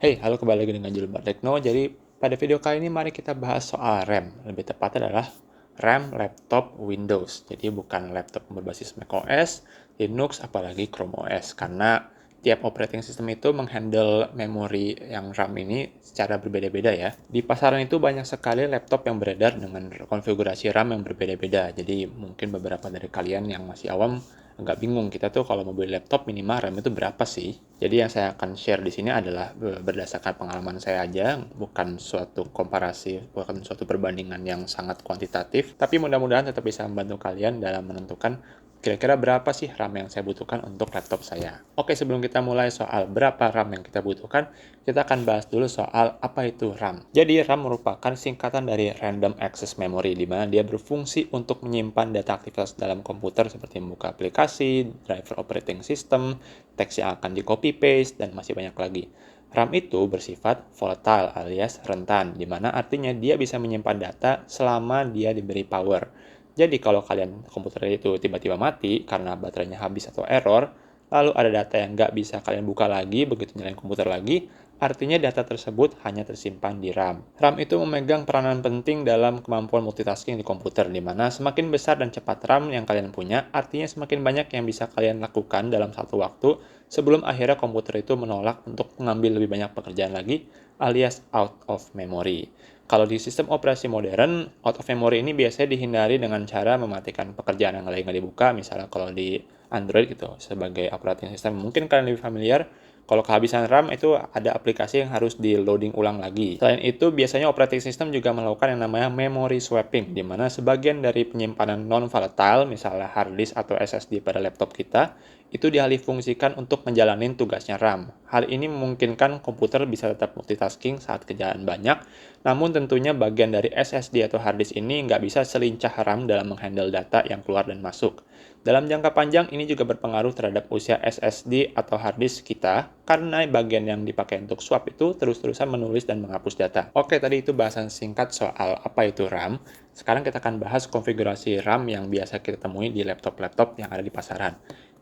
Hey, halo kembali lagi dengan Julbar Tekno. Jadi pada video kali ini mari kita bahas soal RAM. Lebih tepatnya adalah RAM laptop Windows. Jadi bukan laptop berbasis macOS, Linux, apalagi Chrome OS. Karena tiap operating system itu menghandle memori yang RAM ini secara berbeda-beda ya. Di pasaran itu banyak sekali laptop yang beredar dengan konfigurasi RAM yang berbeda-beda. Jadi mungkin beberapa dari kalian yang masih awam agak bingung, kita tuh kalau mau beli laptop minimal RAM itu berapa sih? Jadi yang saya akan share di sini adalah berdasarkan pengalaman saya aja, bukan suatu komparasi, bukan suatu perbandingan yang sangat kuantitatif, tapi mudah-mudahan tetap bisa membantu kalian dalam menentukan kira-kira berapa sih RAM yang saya butuhkan untuk laptop saya. Oke, sebelum kita mulai soal berapa RAM yang kita butuhkan, kita akan bahas dulu soal apa itu RAM. Jadi RAM merupakan singkatan dari Random Access Memory, di mana dia berfungsi untuk menyimpan data aktivitas dalam komputer seperti membuka aplikasi, driver operating system, teks yang akan di copy paste, dan masih banyak lagi. RAM itu bersifat volatile alias rentan, di mana artinya dia bisa menyimpan data selama dia diberi power. Jadi kalau kalian komputer itu tiba-tiba mati karena baterainya habis atau error, lalu ada data yang nggak bisa kalian buka lagi begitu nyalain komputer lagi, artinya data tersebut hanya tersimpan di RAM. RAM itu memegang peranan penting dalam kemampuan multitasking di komputer, di mana semakin besar dan cepat RAM yang kalian punya, artinya semakin banyak yang bisa kalian lakukan dalam satu waktu sebelum akhirnya komputer itu menolak untuk mengambil lebih banyak pekerjaan lagi, alias out of memory. Kalau di sistem operasi modern, out of memory ini biasanya dihindari dengan cara mematikan pekerjaan yang lain nggak dibuka. Misalnya kalau di Android gitu, sebagai operating system, mungkin kalian lebih familiar. Kalau kehabisan RAM itu ada aplikasi yang harus di loading ulang lagi. Selain itu, biasanya operating system juga melakukan yang namanya memory swapping, di mana sebagian dari penyimpanan non-volatile, misalnya hard disk atau SSD pada laptop kita, itu dialihfungsikan untuk menjalani tugasnya RAM. Hal ini memungkinkan komputer bisa tetap multitasking saat kerjaan banyak, namun tentunya bagian dari SSD atau hard disk ini nggak bisa selincah RAM dalam menghandle data yang keluar dan masuk. Dalam jangka panjang, ini juga berpengaruh terhadap usia SSD atau hard disk kita, karena bagian yang dipakai untuk swap itu terus-terusan menulis dan menghapus data. Oke, tadi itu bahasan singkat soal apa itu RAM. Sekarang kita akan bahas konfigurasi RAM yang biasa kita temui di laptop-laptop yang ada di pasaran.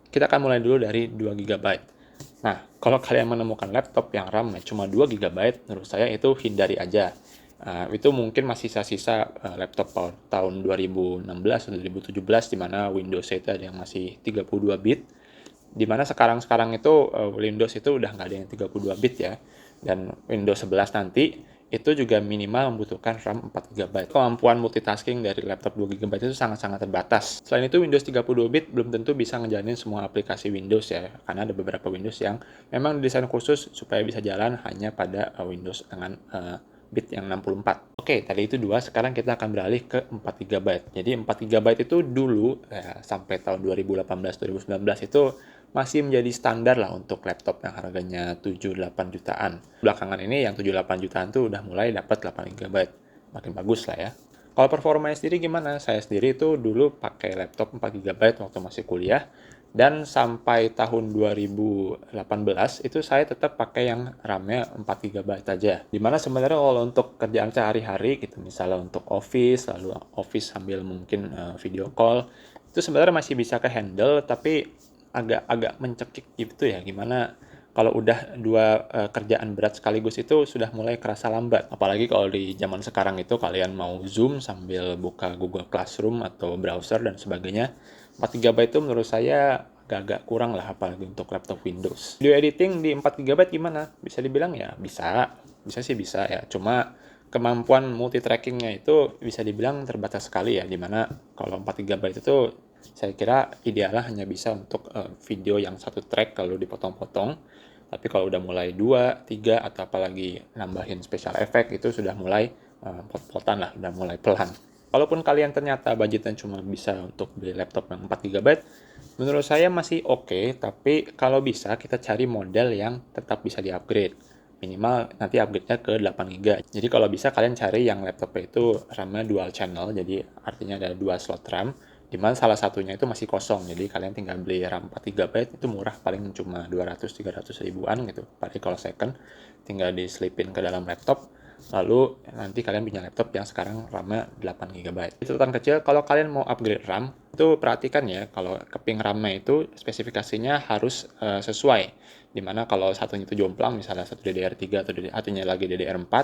Kita akan mulai dulu dari 2 GB. Nah, kalau kalian menemukan laptop yang RAM-nya cuma 2 GB, menurut saya itu hindari aja. Itu mungkin masih sisa-sisa laptop tahun 2016 atau 2017, di mana Windows itu ada yang masih 32 bit, di mana sekarang itu Windows itu udah nggak ada yang 32 bit ya. Dan Windows 11 nanti itu juga minimal membutuhkan RAM 4 GB. Kemampuan multitasking dari laptop 2 GB itu sangat-sangat terbatas. Selain itu, Windows 32 bit belum tentu bisa ngejalanin semua aplikasi Windows ya, karena ada beberapa Windows yang memang didesain khusus supaya bisa jalan hanya pada Windows dengan bit yang 64. Oke, tadi itu 2, sekarang kita akan beralih ke 4 GB. Jadi 4 GB itu dulu ya, sampai tahun 2018-2019 itu masih menjadi standar lah untuk laptop yang harganya 7-8 jutaan. Belakangan ini yang 7-8 jutaan tuh udah mulai dapat 8 GB. Makin bagus lah ya. Kalau performanya sendiri gimana? Saya sendiri tuh dulu pakai laptop 4 GB waktu masih kuliah, dan sampai tahun 2018 itu saya tetap pakai yang RAM-nya 4 GB aja. Dimana sebenarnya kalau untuk kerjaan sehari-hari gitu, misalnya untuk office, lalu office sambil mungkin video call, itu sebenarnya masih bisa ke-handle, tapi agak mencekik gitu ya, gimana kalau udah dua kerjaan berat sekaligus itu sudah mulai kerasa lambat. Apalagi kalau di zaman sekarang itu kalian mau Zoom sambil buka Google Classroom atau browser dan sebagainya. 4 GB itu menurut saya agak-agak kurang lah, apalagi untuk laptop Windows. Video editing di 4 GB gimana? Bisa dibilang ya bisa. Bisa sih bisa ya. Cuma kemampuan multitrackingnya itu bisa dibilang terbatas sekali ya. Dimana kalau 4 GB itu saya kira idealnya hanya bisa untuk video yang satu track kalau dipotong-potong. Tapi kalau udah mulai 2, 3, atau apalagi nambahin special effect, itu sudah mulai pot-potan lah, udah mulai pelan. Kalaupun kalian ternyata budgetnya cuma bisa untuk beli laptop yang 4 GB, menurut saya masih oke, tapi kalau bisa kita cari model yang tetap bisa di-upgrade. Minimal nanti upgrade-nya ke 8 GB. Jadi kalau bisa kalian cari yang laptopnya itu RAM-nya dual channel, jadi artinya ada 2 slot RAM, di mana salah satunya itu masih kosong. Jadi kalian tinggal beli RAM 4 GB itu murah, paling cuma 200-300 ribuan gitu. Paling kalau second tinggal diselipin ke dalam laptop, lalu nanti kalian punya laptop yang sekarang RAM-nya 8 GB. Catatan kecil, kalau kalian mau upgrade RAM, itu perhatikan ya, kalau keping RAM-nya itu spesifikasinya harus sesuai. Dimana kalau satunya itu jomplang, misalnya satu DDR3 atau satunya lagi DDR4,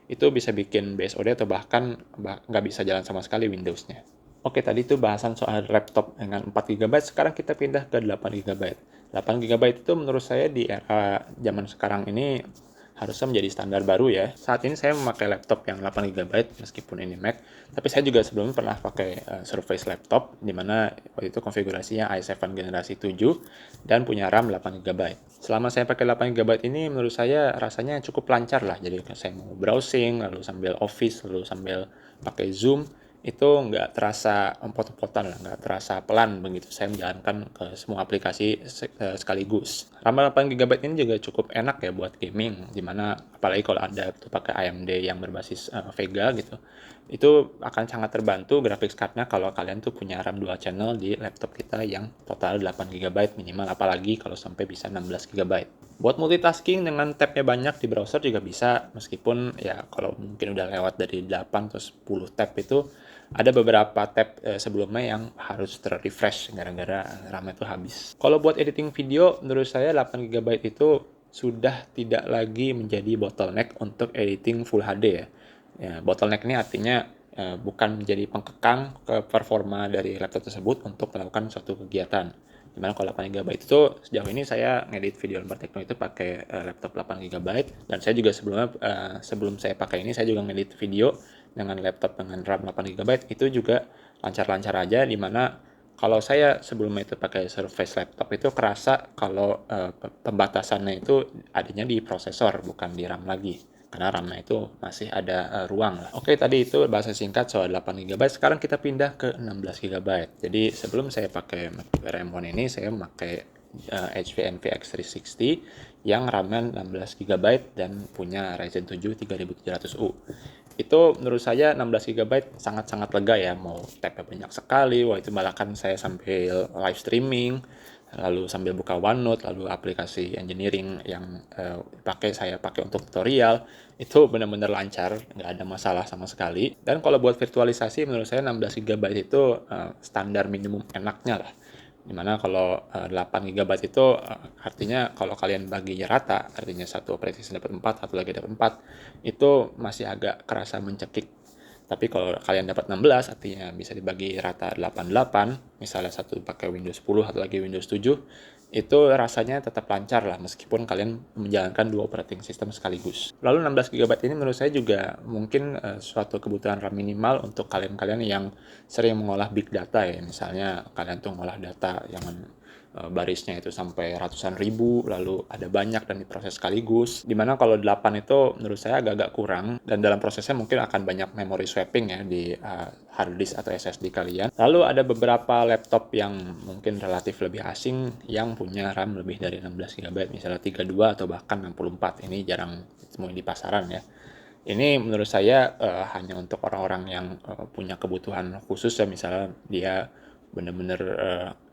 itu bisa bikin BSOD atau bahkan nggak bisa jalan sama sekali Windows-nya. Oke, tadi itu bahasan soal laptop dengan 4 GB, sekarang kita pindah ke 8 GB. 8 GB itu menurut saya di era zaman sekarang ini harusnya menjadi standar baru ya. Saat ini saya memakai laptop yang 8 GB meskipun ini Mac, tapi saya juga sebelumnya pernah pakai Surface laptop di mana waktu itu konfigurasinya i7 generasi 7 dan punya RAM 8 GB. Selama saya pakai 8 GB ini menurut saya rasanya cukup lancar lah. Jadi saya mau browsing, lalu sambil Office, lalu sambil pakai Zoom, itu nggak terasa empot-empotan lah, nggak terasa pelan begitu saya menjalankan ke semua aplikasi sekaligus. RAM 8 GB ini juga cukup enak ya buat gaming, dimana apalagi kalau Anda tuh pakai AMD yang berbasis Vega gitu, itu akan sangat terbantu graphics card-nya kalau kalian tuh punya RAM dual channel di laptop kita yang total 8 GB minimal, apalagi kalau sampai bisa 16 GB. Buat multitasking dengan tab-nya banyak di browser juga bisa, meskipun ya kalau mungkin udah lewat dari 8 atau 10 tab itu, ada beberapa tab sebelumnya yang harus ter-refresh gara-gara RAM-nya itu habis. Kalau buat editing video, menurut saya 8 GB itu sudah tidak lagi menjadi bottleneck untuk editing Full HD ya. Ya, bottleneck ini artinya bukan menjadi pengkekang ke performa dari laptop tersebut untuk melakukan suatu kegiatan. Dimana kalau 8 GB itu sejauh ini saya ngedit video lembar tekno itu pakai laptop 8 GB, dan saya juga sebelumnya sebelum saya pakai ini saya juga ngedit video dengan laptop dengan RAM 8 GB itu juga lancar-lancar aja, dimana kalau saya sebelumnya itu pakai Surface laptop itu kerasa kalau pembatasannya itu adanya di prosesor bukan di RAM lagi, karena RAM-nya itu masih ada ruang lah. Oke, tadi itu bahasa singkat soal 8 GB. Sekarang kita pindah ke 16 GB. Jadi sebelum saya pakai MacBook Air M1 ini, saya memakai HP NVX 360 yang RAM-nya 16 GB dan punya Ryzen 7 3700U. Itu menurut saya 16 GB sangat-sangat lega ya, mau tab banyak sekali. Wah, itu malah kan saya sambil live streaming, lalu sambil buka OneNote, lalu aplikasi engineering yang saya pakai untuk tutorial, itu benar-benar lancar, nggak ada masalah sama sekali. Dan kalau buat virtualisasi, menurut saya 16 GB itu standar minimum enaknya lah. Dimana kalau 8 GB itu artinya kalau kalian baginya rata, artinya satu operasi dapat 4, satu lagi dapat 4, itu masih agak kerasa mencekik. Tapi kalau kalian dapat 16, artinya bisa dibagi rata 88, misalnya satu pakai Windows 10, satu lagi Windows 7, itu rasanya tetap lancar lah meskipun kalian menjalankan dua operating system sekaligus. Lalu 16 GB ini menurut saya juga mungkin suatu kebutuhan RAM minimal untuk kalian-kalian yang sering mengolah big data ya. Misalnya kalian tuh mengolah data yang barisnya itu sampai ratusan ribu, lalu ada banyak dan diproses sekaligus. Dimana kalau 8 itu menurut saya agak-agak kurang, dan dalam prosesnya mungkin akan banyak memory swapping ya di hard disk atau SSD kalian. Lalu ada beberapa laptop yang mungkin relatif lebih asing yang punya RAM lebih dari 16 GB, misalnya 32 atau bahkan 64. Ini jarang ditemui di pasaran ya. Ini menurut saya hanya untuk orang-orang yang punya kebutuhan khusus ya, misalnya dia benar-benar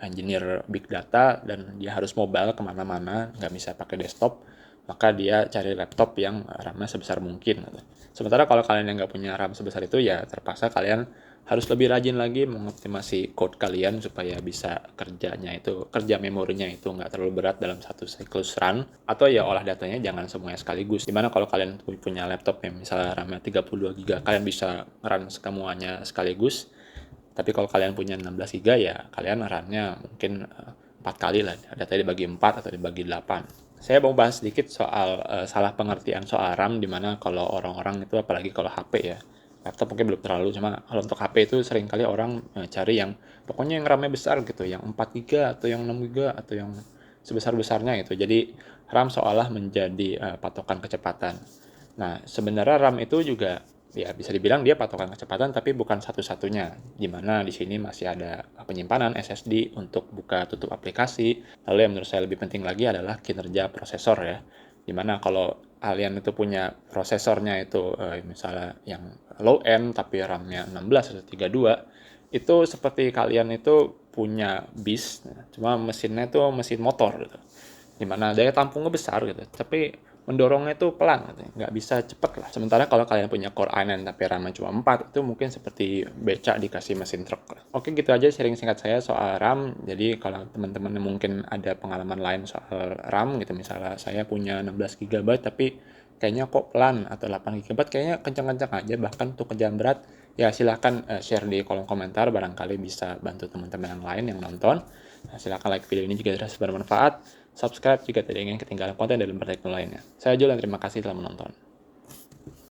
engineer big data dan dia harus mobile kemana-mana, nggak bisa pakai desktop, maka dia cari laptop yang RAM-nya sebesar mungkin. Sementara kalau kalian yang nggak punya RAM sebesar itu, ya terpaksa kalian harus lebih rajin lagi mengoptimasi code kalian supaya bisa kerja memorinya itu nggak terlalu berat dalam satu siklus run, atau ya olah datanya jangan semuanya sekaligus. Dimana kalau kalian punya laptop yang misalnya RAM-nya 32 GB, kalian bisa run semuanya sekaligus. Tapi kalau kalian punya 16 GB, ya kalian run-nya mungkin 4 kali lah, datanya dibagi 4 atau dibagi 8. Saya mau bahas sedikit soal salah pengertian soal RAM, dimana kalau orang-orang itu, apalagi kalau HP ya, laptop mungkin belum terlalu, cuma kalau untuk HP itu seringkali orang cari yang pokoknya yang RAM-nya besar gitu, yang 4 GB atau yang 6 GB atau yang sebesar-besarnya gitu. Jadi RAM seolah menjadi patokan kecepatan. Nah, sebenarnya RAM itu juga ya bisa dibilang dia patokan kecepatan, tapi bukan satu-satunya. Di mana di sini masih ada penyimpanan SSD untuk buka tutup aplikasi. Lalu yang menurut saya lebih penting lagi adalah kinerja prosesor ya. Dimana kalau kalian itu punya prosesornya itu misalnya yang low end tapi RAM-nya 16 atau 32, itu seperti kalian itu punya bis, cuma mesinnya itu mesin motor gitu. Dimana daya tampungnya besar gitu, tapi mendorongnya itu pelan katanya, nggak bisa cepet lah. Sementara kalau kalian punya Core i9 tapi RAM-nya cuma 4, itu mungkin seperti becak dikasih mesin truk lah. Oke, gitu aja sharing singkat saya soal RAM. Jadi kalau teman-teman mungkin ada pengalaman lain soal RAM gitu, misalnya saya punya 16 GB tapi kayaknya kok pelan, atau 8 GB kayaknya kencang-kencang aja bahkan untuk kerjaan berat, ya silahkan share di kolom komentar, barangkali bisa bantu teman-teman yang lain yang nonton. Nah, silahkan like video ini jika dirasa bermanfaat. Subscribe jika tidak ingin ketinggalan konten dari berteknologi lainnya. Saya Jul dan terima kasih telah menonton.